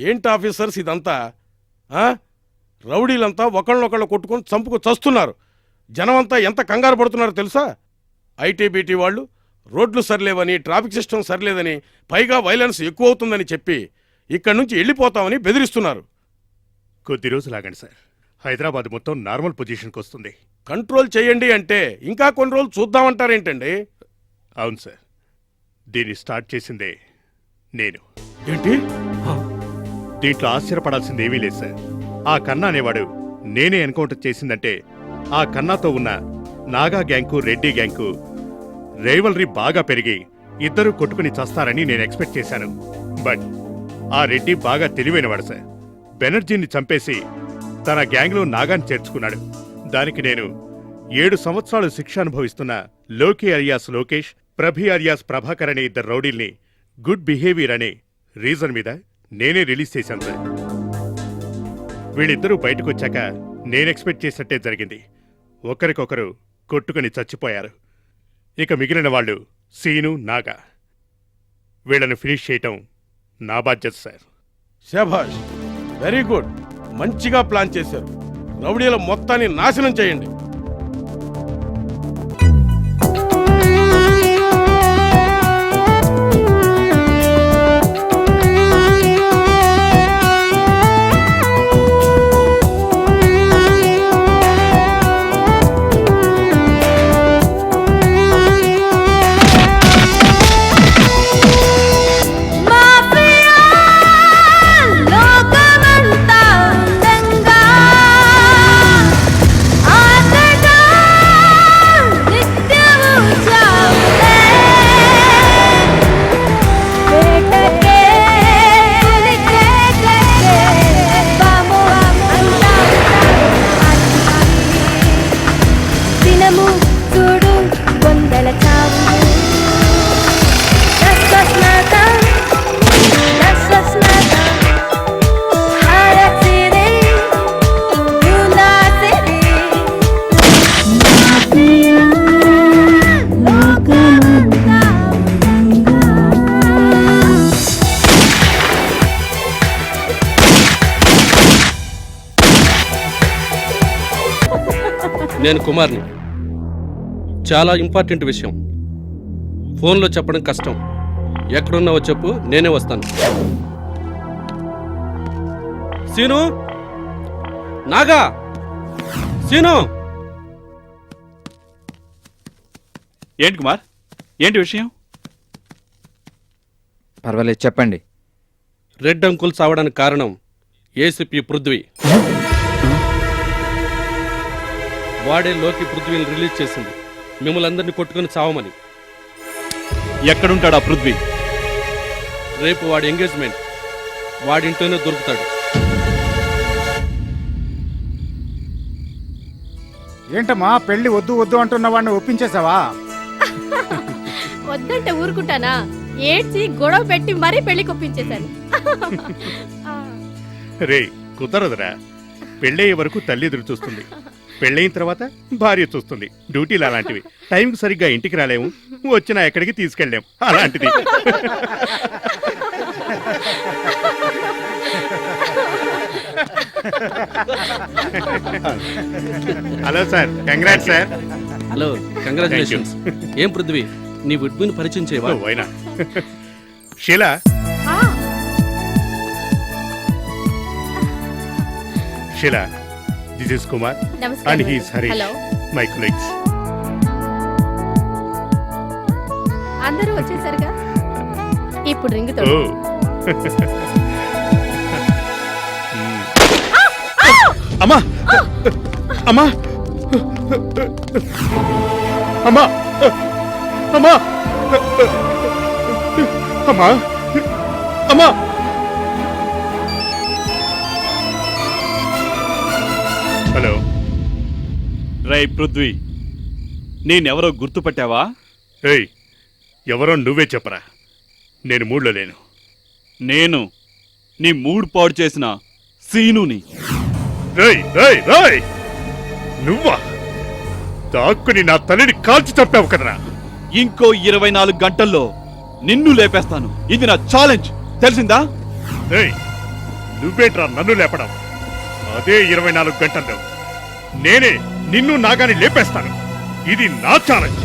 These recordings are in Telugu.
ఏంటి ఆఫీసర్స్ ఇదంతా? రౌడీలంతా ఒకళ్ళొకళ్ళు కొట్టుకొని చంపుకు చస్తున్నారు. జనమంతా ఎంత కంగారు పడుతున్నారో తెలుసా? ఐటీబీటీ వాళ్ళు రోడ్లు సరిలేవని, ట్రాఫిక్ సిస్టమ్ సరిలేదని, పైగా వైలెన్స్ ఎక్కువ అవుతుందని చెప్పి ఇక్కడి నుంచి వెళ్ళిపోతామని బెదిరిస్తున్నారు. కొద్ది రోజులు ఆగండి సార్, హైదరాబాద్ మొత్తం నార్మల్ పొజిషన్కి వస్తుంది. కంట్రోల్ చేయండి అంటే ఇంకా కొన్ని రోజులు చూద్దామంటారేంటండి? అవును సార్, దీన్ని స్టార్ట్ చేసిందే నేను. ఏంటి? దీంట్లో ఆశ్చర్యపడాల్సింది ఏమీ లేదు సార్. ఆ కన్నా అనేవాడు నేనే ఎన్కౌంటర్ చేసిందంటే ఆ కన్నాతో ఉన్న నాగా గ్యాంగ్కు రెడ్డి గ్యాంగ్కు రైవల్రీ బాగా పెరిగి ఇద్దరూ కొట్టుకుని చస్తారని నేను ఎక్స్పెక్ట్ చేశాను. బట్ ఆ రెడ్డి బాగా తెలివైనవాడు సార్. బెనర్జీని చంపేసి తన గ్యాంగ్లో నాగాన్ని చేర్చుకున్నాడు. దానికి నేను 7 సంవత్సరాలు శిక్ష అనుభవిస్తున్న లోకి అలియాస్ లోకేష్, ప్రభి అలియాస్ ప్రభాకర్ అనే ఇద్దరు రౌడీల్ని గుడ్ బిహేవియర్ అనే రీజన్ మీద నేనే రిలీజ్ చేశాను సార్. వీళ్ళిద్దరూ బయటకొచ్చాక నేను ఎక్స్పెక్ట్ చేసినట్టే జరిగింది. ఒకరికొకరు కొట్టుకుని చచ్చిపోయారు. ఇక మిగిలిన వాళ్ళు సీను, నాగా. వీళ్ళను ఫినిష్ చేయటం నా బాధ్యత సార్. శభాష్, వెరీ గుడ్. మంచిగా ప్లాన్ చేశారు. రౌడీల మొత్తాన్ని నాశనం చేయండి. నేను కుమార్ని. చాలా ఇంపార్టెంట్ విషయం, ఫోన్లో చెప్పడం కష్టం. ఎక్కడున్నావో చెప్పు, నేనే వస్తాను. సీను, నాగా, సీను. ఏంటి కుమార్, ఏంటి విషయం? పర్వాలేదు, చెప్పండి. రెడ్ అంకుల్ చావడానికి కారణం ఏసీపీ పృథ్వీ. వాడే లోకి పృథ్వీని రిలీజ్ చేసింది, మిమ్మల్ని అందరినీ కొట్టుకుని చావమని. ఎక్కడుంటాడా పృథ్వీ? రేపు వాడి ఎంగేజ్మెంట్, వాడింట్లోనే దొరుకుతాడు. ఏంటమ్మా, పెళ్లి వద్దు వద్దు అంటున్న వాడిని ఒప్పించేసావా? వద్దంటే ఊరుకుంటానా? ఏడ్చి గొడవ పెట్టి మరీ పెళ్లి కొప్పించేశాను. రే కుదరదురా, పెళ్ళయ్యే వరకు తల్లి ఎదురు చూస్తుంది, పెళ్ళయిన తర్వాత భార్య చూస్తుంది. డ్యూటీలు అలాంటివి. టైంకి సరిగ్గా ఇంటికి రాలేము, వచ్చినా ఎక్కడికి తీసుకెళ్ళలేము. అలాంటిది. Hello sir, congrats sir. Hello, congratulations. ఏం పృథ్వీ, నీ విడ్మిని పరిచయం చేయవా? వైనా Sheela, Sheela, this is Kumar and he is Harish. Hello. My colleagues. అందరూ వచ్చేసరిగా ఇప్పుడు రింగ్ తో. అమ్మా, అమ్మా, అమ్మా, అమ్మా, అమ్మా, అమ్మా. హలో. రై పృథ్వీ, నేనెవరో గుర్తుపట్టావా? ఏయ్, ఎవరో నువ్వే చెప్పరా, నేను మూడ్లో లేను. నేను నీ మూడ్ పాడు చేసిన సీనుని. రేయ్ రేయ్ రేయ్, నువ్వా? దాక్కుని నా తల్లిని కాల్చి చంపావు కదరా. ఇంకో 24 గంటల్లో నిన్ను లేపేస్తాను. ఇది నా ఛాలెంజ్, తెలిసిందా? ఏయ్, నువ్వేట్రా నన్ను లేపడం? అదే 24 గంటల్లో నేనే నిన్ను నాగాని లేపేస్తాను. ఇది నా ఛాలెంజ్.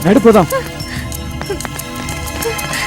నడిపోదాం.